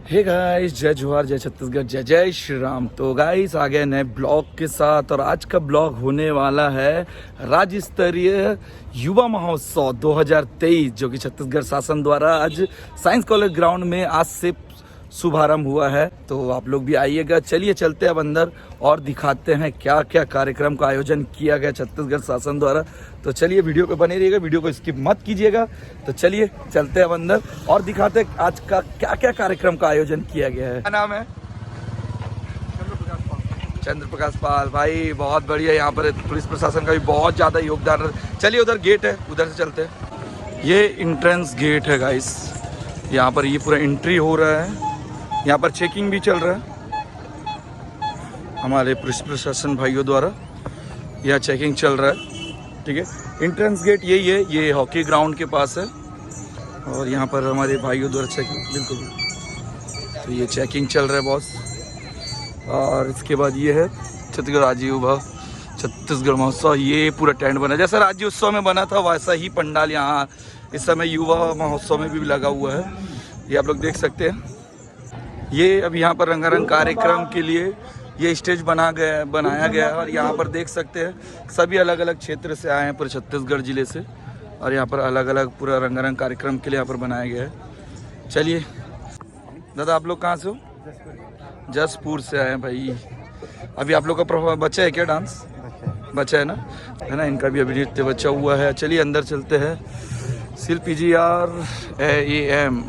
Hey guys, जय जोहार, जय छत्तीसगढ़, जय जय श्री राम। तो गाइस आ गए नए ब्लॉग के साथ और आज का ब्लॉग होने वाला है राज्य स्तरीय युवा महोत्सव 2023 जो कि छत्तीसगढ़ शासन द्वारा आज साइंस कॉलेज ग्राउंड में आज से शुभारंभ हुआ है। तो आप लोग भी आइएगा। चलिए चलते हैं अब अंदर और दिखाते हैं क्या क्या कार्यक्रम का आयोजन किया गया छत्तीसगढ़ शासन द्वारा। तो चलिए वीडियो पे बने रहिएगा, वीडियो को स्किप मत कीजिएगा। तो चलिए चलते हैं अब अंदर और दिखाते हैं आज का क्या क्या कार्यक्रम का आयोजन किया गया है। क्या नाम है? चंद्र प्रकाश पाल भाई, बहुत बढ़िया। यहाँ पर पुलिस प्रशासन का भी बहुत ज़्यादा योगदान है। चलिए उधर गेट है, उधर से चलते हैं। ये एंट्रेंस गेट है गाइस, यहाँ पर ये पूरा एंट्री हो रहा है। यहाँ पर चेकिंग भी चल रहा है हमारे पुलिस प्रशासन भाइयों द्वारा। यहाँ चेकिंग चल रहा है, ठीक है। एंट्रेंस गेट यही है, ये हॉकी ग्राउंड के पास है और यहाँ पर हमारे भाइयों द्वारा चेकिंग, बिल्कुल। तो ये चेकिंग चल रहा है बॉस। और इसके बाद ये है छत्तीसगढ़ राज्य युवा छत्तीसगढ़ महोत्सव। ये पूरा टेंट बना जैसा राज्य उत्सव में बना था, वैसा ही पंडाल यहाँ इस समय युवा महोत्सव में भी लगा हुआ है। ये आप लोग देख सकते हैं। ये अब यहाँ पर रंगारंग कार्यक्रम के लिए ये स्टेज बनाया गया है और यहाँ पर देख सकते हैं सभी अलग अलग क्षेत्र से आए हैं, पूरे छत्तीसगढ़ जिले से। और यहाँ पर अलग अलग पूरा रंगारंग कार्यक्रम के लिए यहाँ पर बनाया गया है। चलिए दादा, आप लोग कहाँ से हो? जसपुर से आए हैं भाई। अभी आप लोग का बच्चा है क्या? डांस बच्चा है ना, है ना? इनका भी अभी नृत्य बच्चा हुआ है। चलिए अंदर चलते हैं। शिल्पी जी AAM।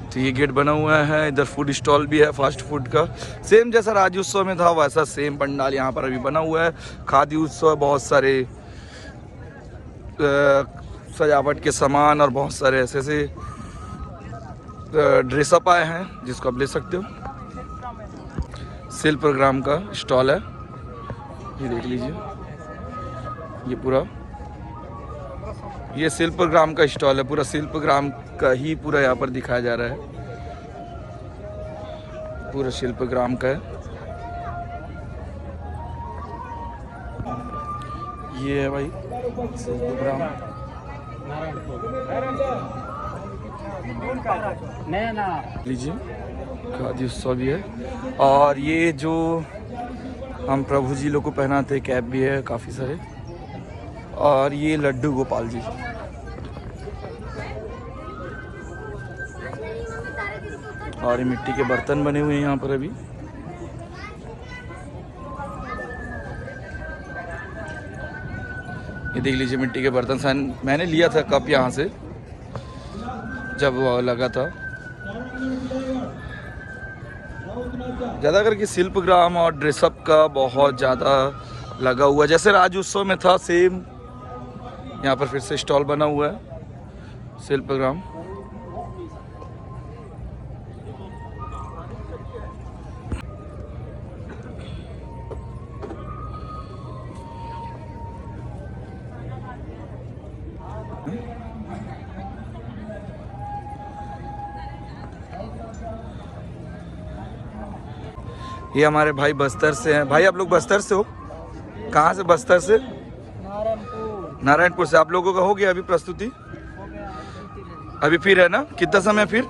तो ये गेट बना हुआ है, इधर फूड स्टॉल भी है, फास्ट फूड का। सेम जैसा राज्य उत्सव में था वैसा सेम पंडाल यहाँ पर अभी बना हुआ है। खाद्य उत्सव, बहुत सारे सजावट के सामान और बहुत सारे ऐसे ड्रेसअप आए हैं जिसको आप ले सकते हो। शिल्पग्राम का स्टॉल है, ये देख लीजिए। ये पूरा ये शिल्पग्राम का स्टॉल है, पूरा शिल्पग्राम का ही पूरा यहाँ पर दिखाया जा रहा है। पूरा शिल्पग्राम का है। ये है भाई शिल्पग्राम। लीजिए, खाद्य उत्सव भी है। और ये जो हम प्रभु जी लोग को पहनाते हैं कैप भी है काफ़ी सारे। और ये लड्डू गोपाल जी, और ये मिट्टी के बर्तन बने हुए हैं यहाँ पर अभी। ये देख लीजिए मिट्टी के बर्तन। मैंने लिया था कप यहाँ से जब वो लगा था। ज़्यादा करके शिल्पग्राम और ड्रेसअप का बहुत ज़्यादा लगा हुआ, जैसे राज्य उत्सव में था सेम यहाँ पर फिर से स्टॉल बना हुआ है शिल्पग्राम। ये हमारे भाई बस्तर से हैं। भाई आप लोग बस्तर से हो? कहाँ से? बस्तर से नारायणपुर से। आप लोगों का हो गया अभी प्रस्तुति? अभी फिर है ना? कितना समय फिर?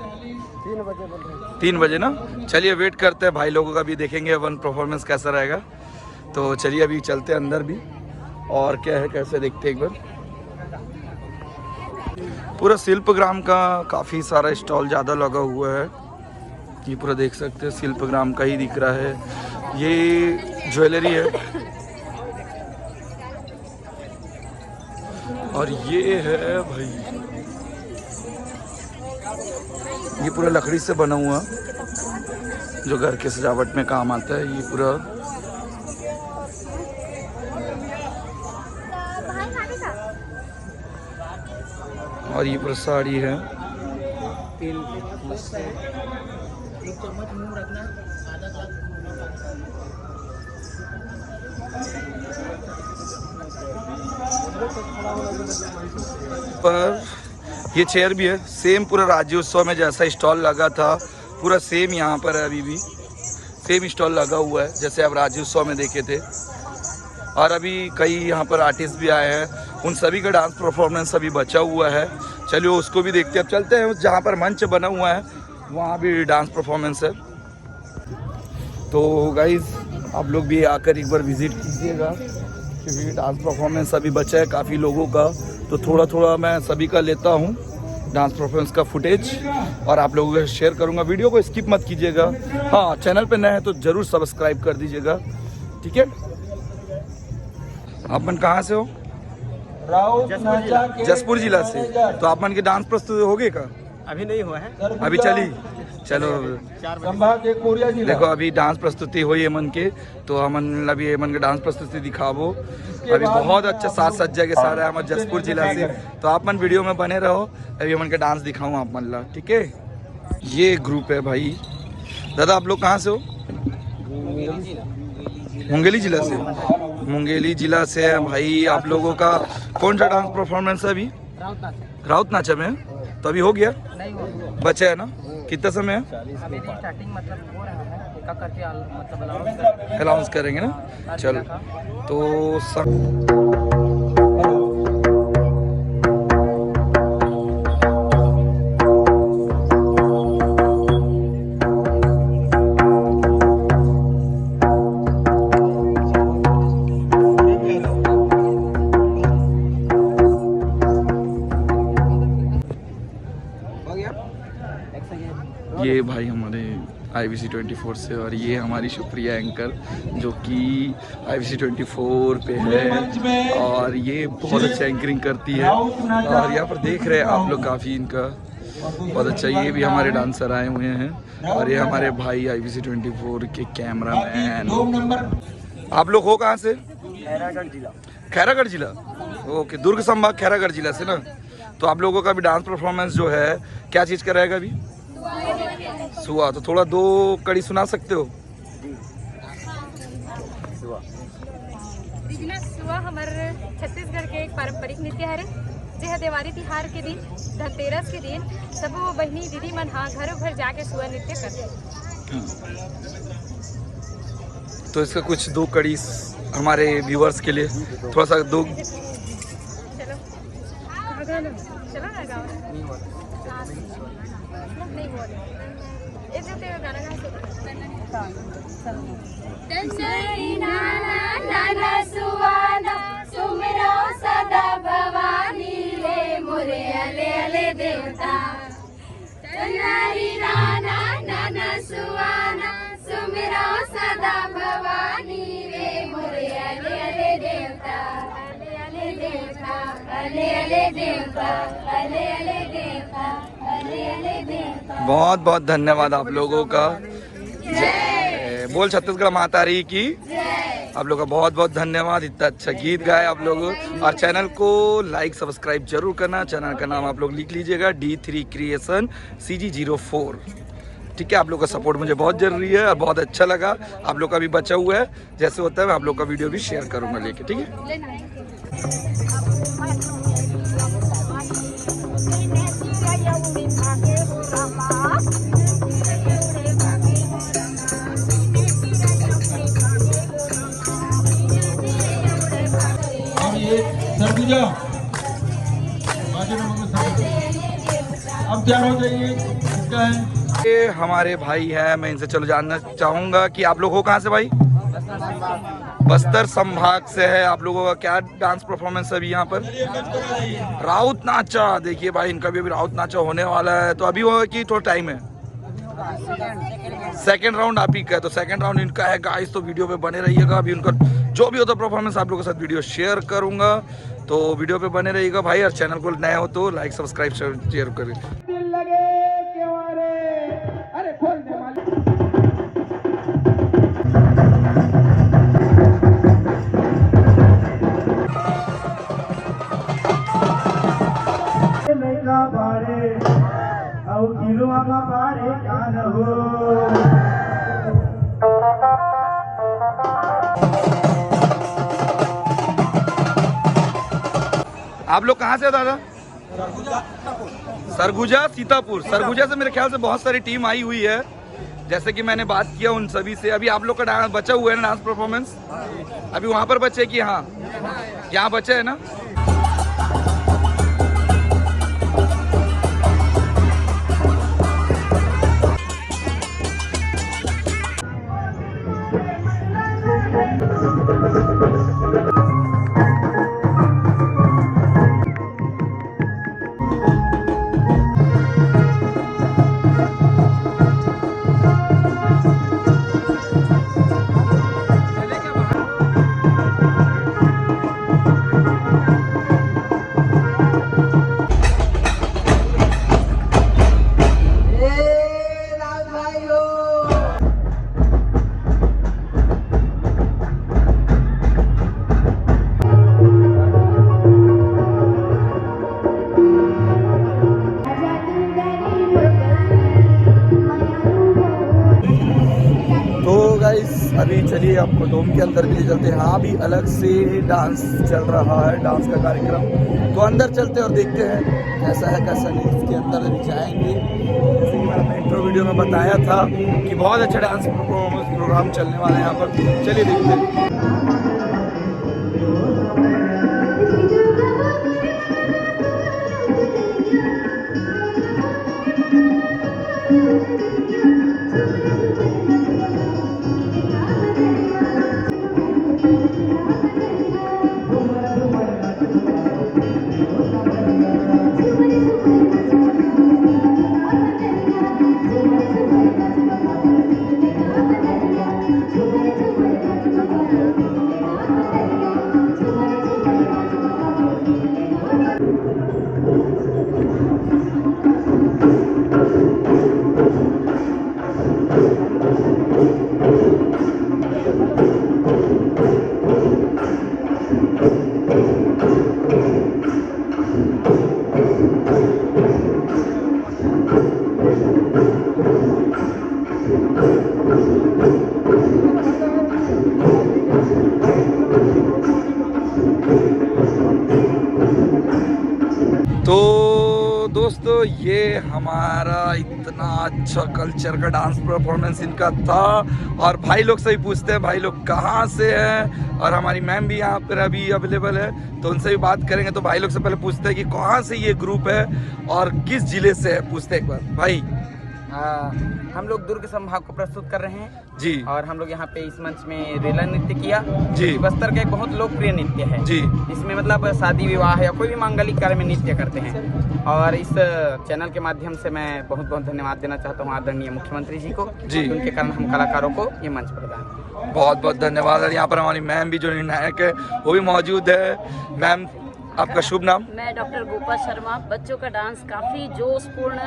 3 बजे ना। चलिए वेट करते हैं भाई लोगों का भी, देखेंगे वन परफॉर्मेंस कैसा रहेगा। तो चलिए अभी चलते हैं अंदर भी और क्या है कैसे देखते हैं एक बार। पूरा शिल्पग्राम का काफ़ी सारा स्टॉल ज़्यादा लगा हुआ है। ये पूरा देख सकते हैं शिल्पग्राम का ही दिख रहा है। ये ज्वेलरी है और ये है भाई, ये पूरा लकड़ी से बना हुआ जो घर के सजावट में काम आता है। ये पूरा और ये पूरा साड़ी है। एक चम्मच मुंह रखना, आधा पर ये चेयर भी है सेम, पूरा राज्योत्सव में जैसा स्टॉल लगा था पूरा सेम यहाँ पर है। अभी भी सेम स्टॉल लगा हुआ है जैसे आप राज्योत्सव में देखे थे। और अभी कई यहाँ पर आर्टिस्ट भी आए हैं, उन सभी का डांस परफॉर्मेंस अभी बचा हुआ है। चलिए उसको भी देखते हैं। अब चलते हैं जहाँ पर मंच बना हुआ है वहाँ भी डांस परफॉर्मेंस है। तो गाइज आप लोग भी आकर एक बार विज़िट कीजिएगा, क्योंकि डांस परफॉर्मेंस अभी बचा है काफ़ी लोगों का, तो थोड़ा थोड़ा मैं सभी का लेता हूँ डांस परफॉर्मेंस का फुटेज और आप लोगों को शेयर करूँगा। वीडियो को स्किप मत कीजिएगा। हाँ, चैनल पे नए हैं तो ज़रूर सब्सक्राइब कर दीजिएगा, ठीक है। आप मन कहाँ से हो? जसपुर जिला से। तो आप मन के डांस प्रस्तुत हो गए का? अभी नहीं हुआ है, अभी चलो देखो अभी डांस प्रस्तुति हुई है मन के, तो हमन अभी मन के डांस प्रस्तुति दिखाबो। अभी बहुत अच्छा साज सज्जा के सारा है जसपुर जिला से, तो आप मन वीडियो में बने रहो। अभी मन के डांस दिखाऊं आप मन ला, ठीक है। ये ग्रुप है भाई। दादा आप लोग कहाँ से हो? मुंगेली जिला से। मुंगेली जिला से है भाई। आप लोगों का कौन सा डांस परफॉर्मेंस है अभी? राउत नाचा में। तो अभी हो गया? नहीं हो गया, बचा है ना? कितना समय है? अभी स्टार्टिंग मतलब हो रहा है, एक करके मतलब अनाउंस करेंगे ना। चलो तो ये भाई हमारे IBC 24 से, और ये हमारी सुप्रिया एंकर जो कि IBC 24 पे है, और ये बहुत अच्छा एंकरिंग करती है। और यहाँ पर देख रहे हैं आप लोग काफ़ी इनका बहुत अच्छा। ये भी हमारे डांसर आए हुए हैं, और ये हमारे भाई IBC 24 के कैमरामैन। आप लोग हो कहाँ से? खैरागढ़ जिला। खैरागढ़ जिला, ओके। दुर्ग संभाग खैरागढ़ जिला से ना। तो आप लोगों का भी डांस परफॉर्मेंस जो है क्या चीज़ का रहेगा अभी? सुआ। तो थोड़ा 2 कड़ी सुना सकते हो? सुआ हमारे छत्तीसगढ़ के एक पारंपरिक नृत्य है। जेह देवारी तिहार के दिन, धनतेरस के दिन सब बहनी दीदी मन हाँ घर घर जाके सुआ नृत्य करते। तो इसका कुछ 2 कड़ी हमारे व्यूअर्स के लिए थोड़ा सा 2। चलो चलो ना गाओ। नहीं हो रहा गाना नाना सुवाना सुमिरो सदा भवानी रे मोरे अले अले देवता। नाना नाना सुवाना सुमिरो सदा भवानी रे मोरे अले अले देवता। अले अले देवता, अले अले देवता, अले अले देवता, अले अले देवता। बहुत बहुत धन्यवाद आप लोगों का। बोल छत्तीसगढ़ माता री की। आप लोगों का बहुत बहुत धन्यवाद। इतना अच्छा गीत गाए आप लोग। और चैनल को लाइक सब्सक्राइब जरूर करना। चैनल का नाम आप लोग लिख लीजिएगा D3 क्रिएशन CG04, ठीक है। आप लोग का सपोर्ट मुझे बहुत जरूरी है और बहुत अच्छा लगा। आप लोग का भी बचा हुआ है, जैसे होता है मैं आप लोग का वीडियो भी शेयर करूंगा लेके, ठीक है। सरगुजा अब तैयार हो जाइए। क्या है ये हमारे भाई हैं, मैं इनसे चलो जानना चाहूँगा कि आप लोग हो कहाँ से भाई? बस्तर संभाग से है। आप लोगों का क्या डांस परफॉर्मेंस है अभी यहाँ पर? राउत नाचा। देखिए भाई इनका भी अभी राउत नाचा होने वाला है। तो अभी होगा कि थोड़ा टाइम है? सेकेंड राउंड आप ही का है, तो सेकेंड राउंड इनका है गाइस। तो वीडियो पे बने रहिएगा। अभी उनका जो भी होता परफॉर्मेंस आप लोगों के साथ वीडियो शेयर करूंगा, तो वीडियो पे बने रहिएगा भाई। और चैनल को नए हो तो लाइक सब्सक्राइब शेयर करें। आप लोग कहाँ से हो दादा? सरगुजा सीतापुर। सरगुजा से मेरे ख्याल से बहुत सारी टीम आई हुई है, जैसे कि मैंने बात किया उन सभी से। अभी आप लोग का डांस बचा हुआ है ना, डांस परफॉर्मेंस अभी वहाँ पर बचे कि हाँ यहाँ बचे है ना? गाइस अभी चलिए आपको डोम के अंदर भी ले चलते हैं। हाँ भी अलग से डांस चल रहा है, डांस का कार्यक्रम। तो अंदर चलते हैं और देखते हैं कैसा है कैसा नहीं। इसके अंदर अभी जाएंगे। जैसे कि मैंने अपने इंट्रो वीडियो में बताया था कि बहुत अच्छा डांस प्रोग्राम चलने वाला है यहाँ पर। चलिए देखते हैं। तो दोस्तों ये हमारा इतना अच्छा कल्चर का डांस परफॉर्मेंस इनका था। और भाई लोग से भी पूछते हैं भाई लोग कहाँ से हैं, और हमारी मैम भी यहाँ पर अभी अवेलेबल है तो उनसे भी बात करेंगे। तो भाई लोग से पहले पूछते हैं कि कहाँ से ये ग्रुप है और किस जिले से है, पूछते हैं एक बार भाई। हम लोग दुर्ग संभाग को प्रस्तुत कर रहे हैं जी। और हम लोग यहाँ पे इस मंच में रेला नृत्य किया जी। बस्तर का एक बहुत लोकप्रिय नृत्य है जी। इसमें मतलब शादी विवाह या कोई भी मांगलिक कार्य में नृत्य करते हैं। और इस चैनल के माध्यम से मैं बहुत बहुत धन्यवाद देना चाहता हूँ आदरणीय मुख्यमंत्री जी को जी। उनके कारण हम कलाकारों को ये मंच प्रदान। बहुत बहुत धन्यवाद। और यहाँ पर हमारी मैम भी जो निर्णायक है वो भी मौजूद है। मैम आपका शुभ नाम? मैं डॉक्टर गोपा शर्मा। बच्चों का डांस काफ़ी जोशपूर्ण,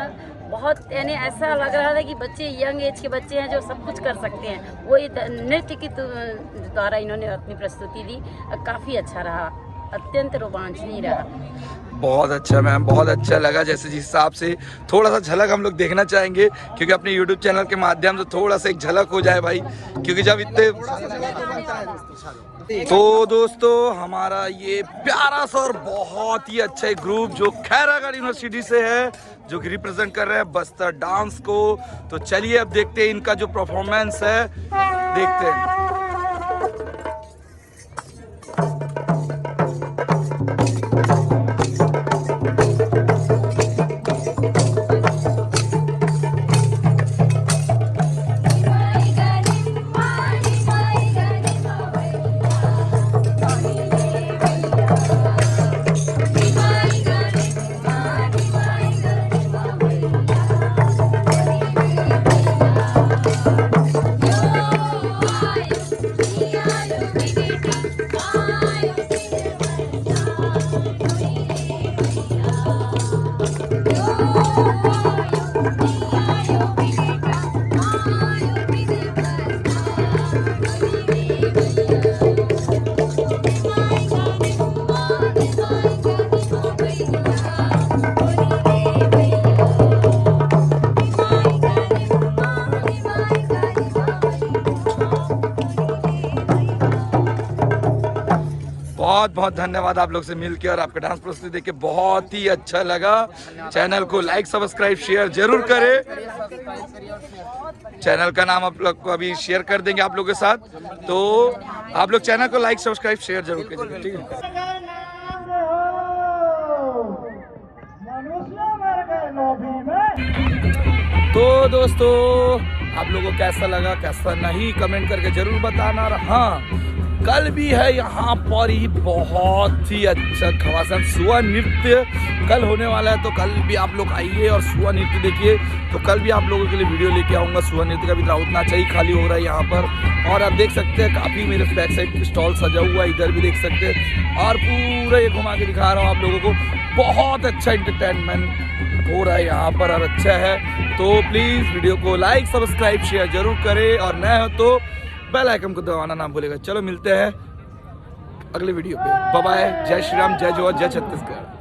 बहुत यानी ऐसा लग रहा था कि बच्चे यंग एज के बच्चे हैं जो सब कुछ कर सकते हैं। वही नृत्य की द्वारा इन्होंने अपनी प्रस्तुति दी, काफ़ी अच्छा रहा, अत्यंत रोमांचनीय रहा। बहुत अच्छा मैम, बहुत अच्छा लगा। जैसे जिस हिसाब से थोड़ा सा झलक हम लोग देखना चाहेंगे क्योंकि अपने यूट्यूब चैनल के माध्यम से थोड़ा सा एक झलक हो जाए भाई, क्योंकि जब इतने तो दोस्तों हमारा ये प्यारा सा और बहुत ही अच्छा एक ग्रुप जो खैरागढ़ यूनिवर्सिटी से है जो कि रिप्रेजेंट कर रहे हैं बस्तर डांस को। तो चलिए अब देखते हैं इनका जो परफॉर्मेंस है, देखते हैं। बहुत बहुत धन्यवाद आप लोग से मिलके और आपका डांस प्रस्तुति देख के बहुत ही अच्छा लगा। चैनल को लाइक सब्सक्राइब शेयर जरूर करें। चैनल का नाम आप लोग को अभी शेयर कर देंगे आप लोगों के साथ, तो आप लोग चैनल को लाइक सब्सक्राइब शेयर जरूर करें, ठीक है। तो दोस्तों आप लोगों को कैसा लगा कैसा नहीं कमेंट करके जरूर बताना। और हाँ कल भी है यहाँ पर ही बहुत ही अच्छा खवासन सुआ नृत्य कल होने वाला है, तो कल भी आप लोग आइए और सुआ नृत्य देखिए। तो कल भी आप लोगों के लिए वीडियो लेके आऊँगा। सुआ नृत्य का भी उतना चाहिए खाली हो रहा है यहाँ पर। और आप देख सकते हैं काफ़ी मेरे बैक साइड स्टॉल सजा हुआ है, इधर भी देख सकते हैं। और पूरा ये घुमा के दिखा रहा हूँ आप लोगों को। बहुत अच्छा इंटरटेनमेंट हो रहा है यहाँ पर और अच्छा है। तो प्लीज़ वीडियो को लाइक सब्सक्राइब शेयर जरूर करें और नए हो तो बेल आइकन को दबाना ना भूलेगा। चलो मिलते हैं अगले वीडियो पे। Bye bye. जय श्री राम, जय जवाहर, जय छत्तीसगढ़।